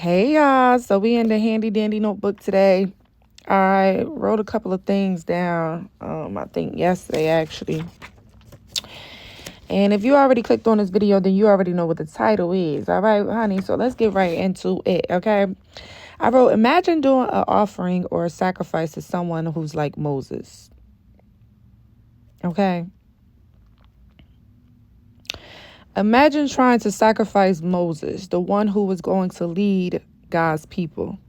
Hey y'all, so we in the handy dandy notebook today. I wrote a couple of things down, I think yesterday actually. And if you already clicked on this video, then you already know what the title is. All right, honey, so let's get right into it, okay? I wrote, imagine doing an offering or a sacrifice to someone who's like Moses, okay? Imagine trying to sacrifice Moses, the one who was going to lead God's people.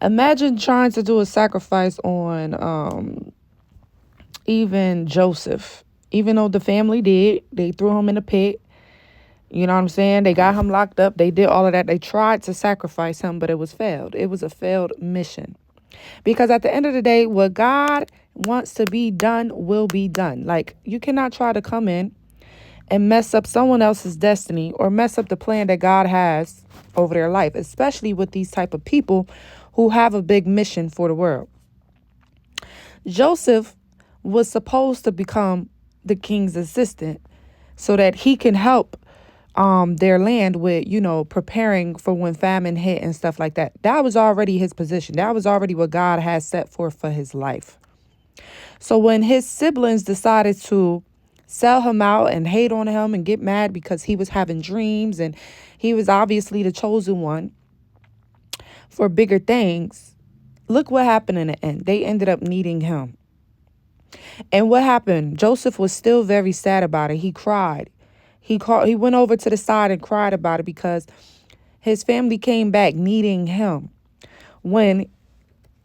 Imagine trying to do a sacrifice on even Joseph. Even though the family did, they threw him in a pit. You know what I'm saying? They got him locked up. They did all of that. They tried to sacrifice him, but it was failed. It was a failed mission. Because at the end of the day, what God wants to be done will be done. Like, you cannot try to come in and mess up someone else's destiny or mess up the plan that God has over their life, especially with these type of people who have a big mission for the world. Joseph was supposed to become the king's assistant so that he can help their land with, preparing for when famine hit and stuff like that. That was already his position. That was already what God had set forth for his life. So when his siblings decided to sell him out and hate on him and get mad because he was having dreams and he was obviously the chosen one for bigger things, look what happened in the end. They ended up needing him. And what happened? Joseph was still very sad about it. He cried. He went over to the side and cried about it because his family came back needing him when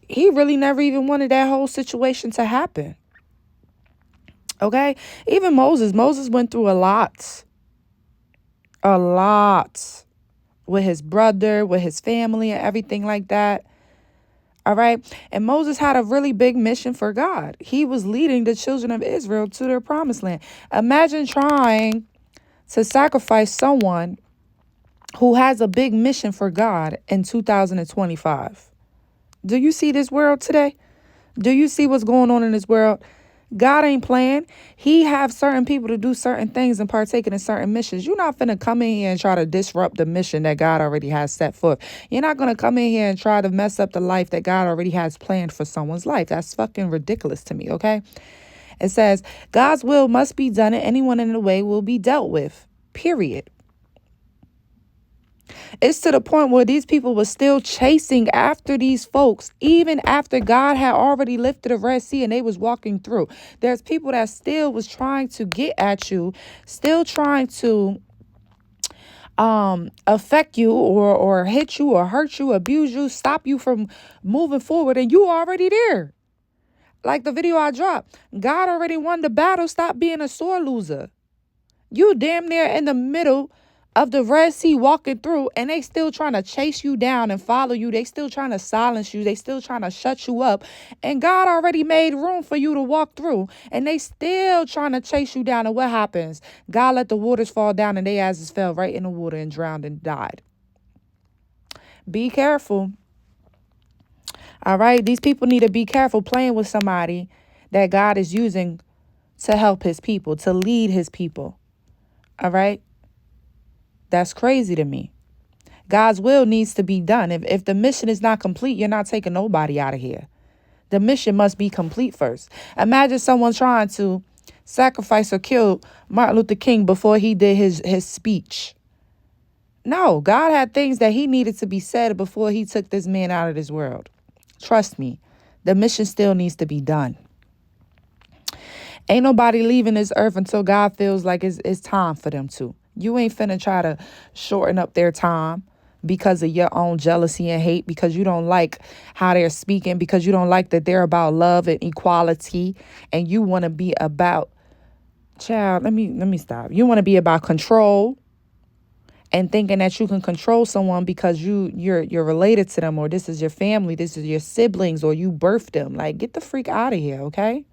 he really never even wanted that whole situation to happen. Okay? Even Moses went through a lot with his brother, with his family and everything like that. All right. And Moses had a really big mission for God. He was leading the children of Israel to their promised land. Imagine trying to sacrifice someone who has a big mission for God in 2025. Do you see this world today? Do you see what's going on in this world? God ain't playing. He have certain people to do certain things and partake in certain missions. You're not finna come in here and try to disrupt the mission that God already has set forth. You're not going to come in here and try to mess up the life that God already has planned for someone's life. That's fucking ridiculous to me, okay? It says, God's will must be done and anyone in the way will be dealt with, period. It's to the point where these people were still chasing after these folks, even after God had already lifted the Red Sea and they was walking through. There's people that still was trying to get at you, still trying to affect you or hit you or hurt you, abuse you, stop you from moving forward. And you already there. Like the video I dropped, God already won the battle. Stop being a sore loser. You damn near in the middle of the Red Sea walking through and they still trying to chase you down and follow you. They still trying to silence you. They still trying to shut you up. And God already made room for you to walk through and they still trying to chase you down. And what happens? God let the waters fall down and they asses fell right in the water and drowned and died. Be careful. All right. These people need to be careful playing with somebody that God is using to help his people, to lead his people. All right. That's crazy to me. God's will needs to be done. If the mission is not complete, you're not taking nobody out of here. The mission must be complete first. Imagine someone trying to sacrifice or kill Martin Luther King before he did his speech. No, God had things that he needed to be said before he took this man out of this world. Trust me, the mission still needs to be done. Ain't nobody leaving this earth until God feels like it's time for them to. You ain't finna try to shorten up their time because of your own jealousy and hate, because you don't like how they're speaking, because you don't like that they're about love and equality, and you want to be about, child, let me stop. You want to be about control and thinking that you can control someone because you're related to them, or this is your family, this is your siblings, or you birthed them. Like, get the freak out of here, okay?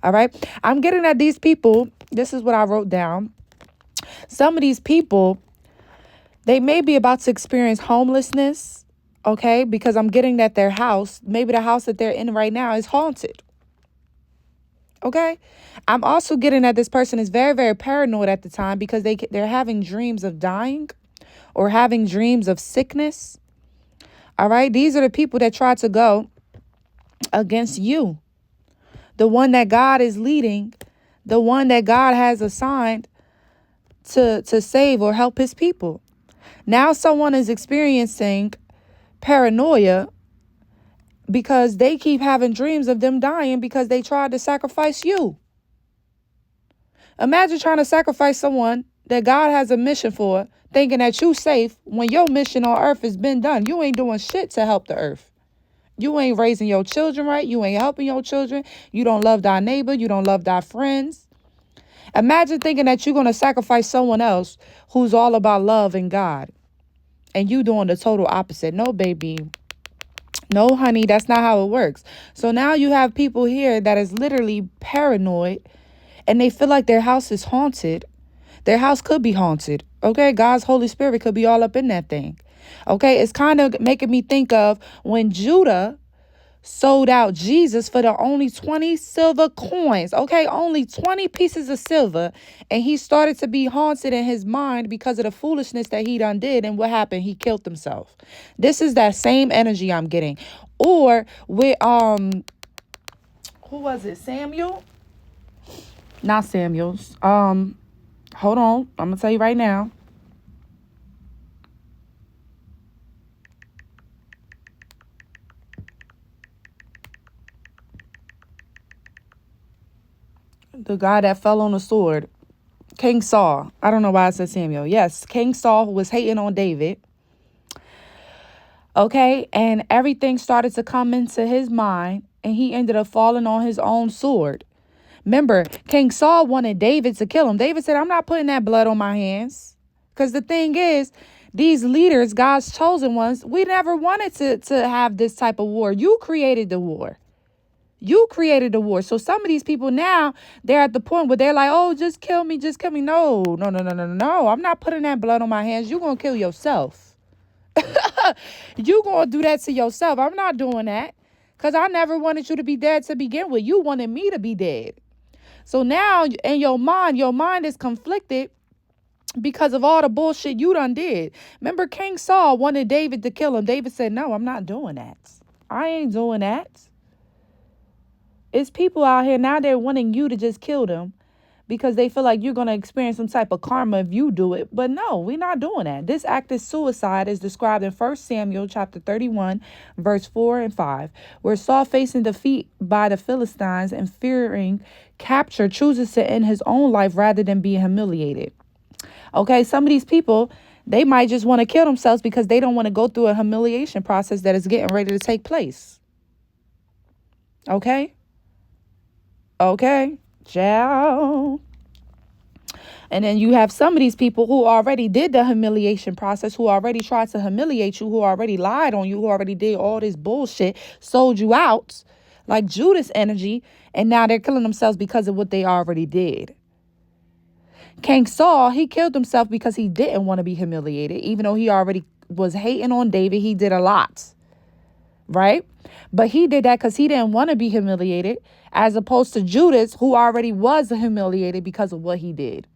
All right. I'm getting at these people. This is what I wrote down. Some of these people, they may be about to experience homelessness, okay, because I'm getting that their house, maybe the house that they're in right now is haunted, okay? I'm also getting that this person is very, very paranoid at the time because they're having dreams of dying or having dreams of sickness. All right. These are the people that try to go against you. The one that God is leading, the one that God has assigned to save or help his people. Now someone is experiencing paranoia because they keep having dreams of them dying because they tried to sacrifice you. Imagine trying to sacrifice someone that God has a mission for, thinking that you safe when your mission on earth has been done. You ain't doing shit to help the earth. You ain't raising your children right. You ain't helping your children. You don't love thy neighbor. You don't love thy friends. Imagine thinking that you're going to sacrifice someone else who's all about love and God, and you doing the total opposite. No, baby. No, honey, that's not how it works. So now you have people here that is literally paranoid, and they feel like their house is haunted. Their house could be haunted. Okay, God's Holy Spirit could be all up in that thing. Okay, it's kind of making me think of when Judas sold out Jesus for the only 20 silver coins. Okay, only 20 pieces of silver. And he started to be haunted in his mind because of the foolishness that he done did. And what happened? He killed himself. This is that same energy I'm getting. Or with who was it? Samuel? Not Samuel's. Hold on. I'm gonna tell you right now. The guy that fell on the sword. King Saul. I don't know why I said Samuel. Yes, King Saul was hating on David. Okay, and everything started to come into his mind, and he ended up falling on his own sword. Remember, King Saul wanted David to kill him. David said, I'm not putting that blood on my hands. Because the thing is, these leaders, God's chosen ones, we never wanted to have this type of war. You created the war. You created the war. So some of these people now, they're at the point where they're like, oh, just kill me, just kill me. No. I'm not putting that blood on my hands. You're going to kill yourself. You're going to do that to yourself. I'm not doing that because I never wanted you to be dead to begin with. You wanted me to be dead. So now in your mind is conflicted because of all the bullshit you done did. Remember, King Saul wanted David to kill him. David said, no, I'm not doing that. I ain't doing that. It's people out here now, they're wanting you to just kill them because they feel like you're going to experience some type of karma if you do it. But no, we're not doing that. This act of suicide is described in 1 Samuel chapter 31, verse 4 and 5, where Saul, facing defeat by the Philistines and fearing capture, chooses to end his own life rather than being humiliated. Okay, some of these people, they might just want to kill themselves because they don't want to go through a humiliation process that is getting ready to take place. Okay? Okay, ciao. And then you have some of these people who already did the humiliation process, who already tried to humiliate you, who already lied on you, who already did all this bullshit, sold you out like Judas energy, and now they're killing themselves because of what they already did. King Saul, he killed himself because he didn't want to be humiliated, even though he already was hating on David. He did a lot, right? But he did that because he didn't want to be humiliated, as opposed to Judas, who already was humiliated because of what he did.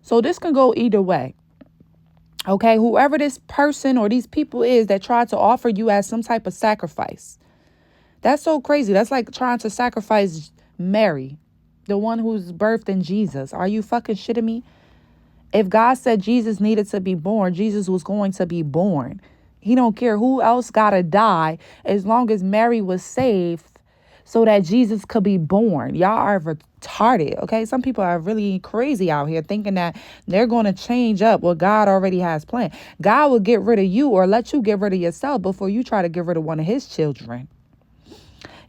So this can go either way. Okay, whoever this person or these people is that tried to offer you as some type of sacrifice. That's so crazy. That's like trying to sacrifice Mary, the one who's birthed in Jesus. Are you fucking shitting me? If God said Jesus needed to be born, Jesus was going to be born. He don't care who else got to die as long as Mary was saved so that Jesus could be born. Y'all are retarded, okay? Some people are really crazy out here thinking that they're going to change up what God already has planned. God will get rid of you or let you get rid of yourself before you try to get rid of one of his children.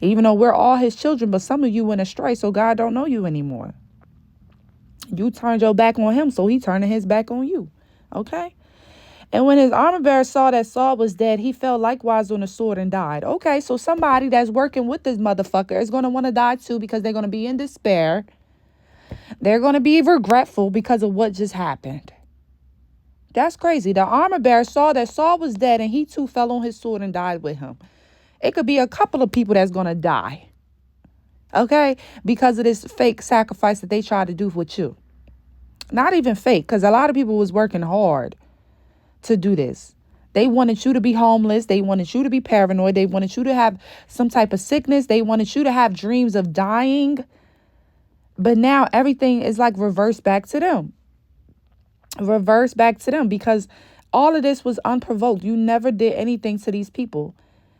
Even though we're all his children, but some of you went astray, so God don't know you anymore. You turned your back on him, so he turning his back on you, okay? And when his armor bearer saw that Saul was dead, he fell likewise on the sword and died. Okay, so somebody that's working with this motherfucker is going to want to die too because they're going to be in despair. They're going to be regretful because of what just happened. That's crazy. The armor bearer saw that Saul was dead and he too fell on his sword and died with him. It could be a couple of people that's going to die. Okay, because of this fake sacrifice that they tried to do with you. Not even fake, because a lot of people was working hard. to do this. They wanted you to be homeless. They wanted you to be paranoid. They wanted you to have some type of sickness. They wanted you to have dreams of dying. But now everything is like reversed back to them. Reverse back to them, because all of this was unprovoked. You never did anything to these people.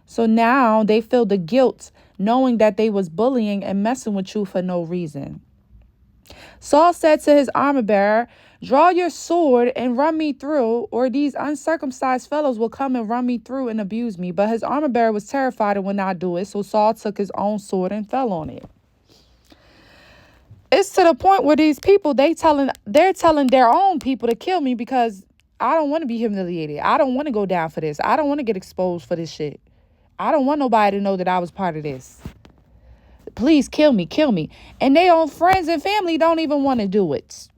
So now they feel the guilt knowing that they was bullying and messing with you for no reason. Saul said to his armor bearer, "Draw your sword and run me through, or these uncircumcised fellows will come and run me through and abuse me." But his armor bearer was terrified and would not do it. So Saul took his own sword and fell on it. It's to the point where these people, they're telling their own people to kill me because I don't want to be humiliated. I don't want to go down for this. I don't want to get exposed for this shit. I don't want nobody to know that I was part of this. Please kill me, kill me. And their own friends and family don't even want to do it.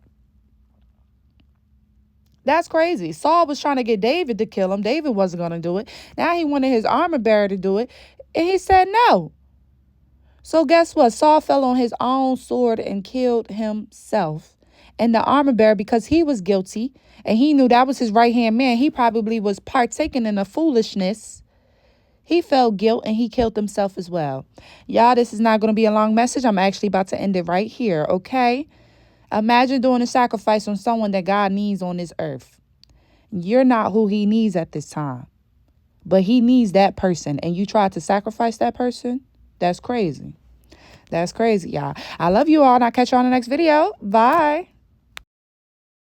That's crazy. Saul was trying to get David to kill him. David wasn't going to do it. Now he wanted his armor bearer to do it. And he said no. So guess what? Saul fell on his own sword and killed himself. And the armor bearer, because he was guilty and he knew that was his right-hand man, he probably was partaking in the foolishness. He felt guilt and he killed himself as well. Y'all, this is not going to be a long message. I'm actually about to end it right here, okay? Imagine doing a sacrifice on someone that God needs on this earth. You're not who he needs at this time, but he needs that person, and you tried to sacrifice that person? That's crazy. That's crazy, y'all. I love you all, and I'll catch you on the next video. Bye.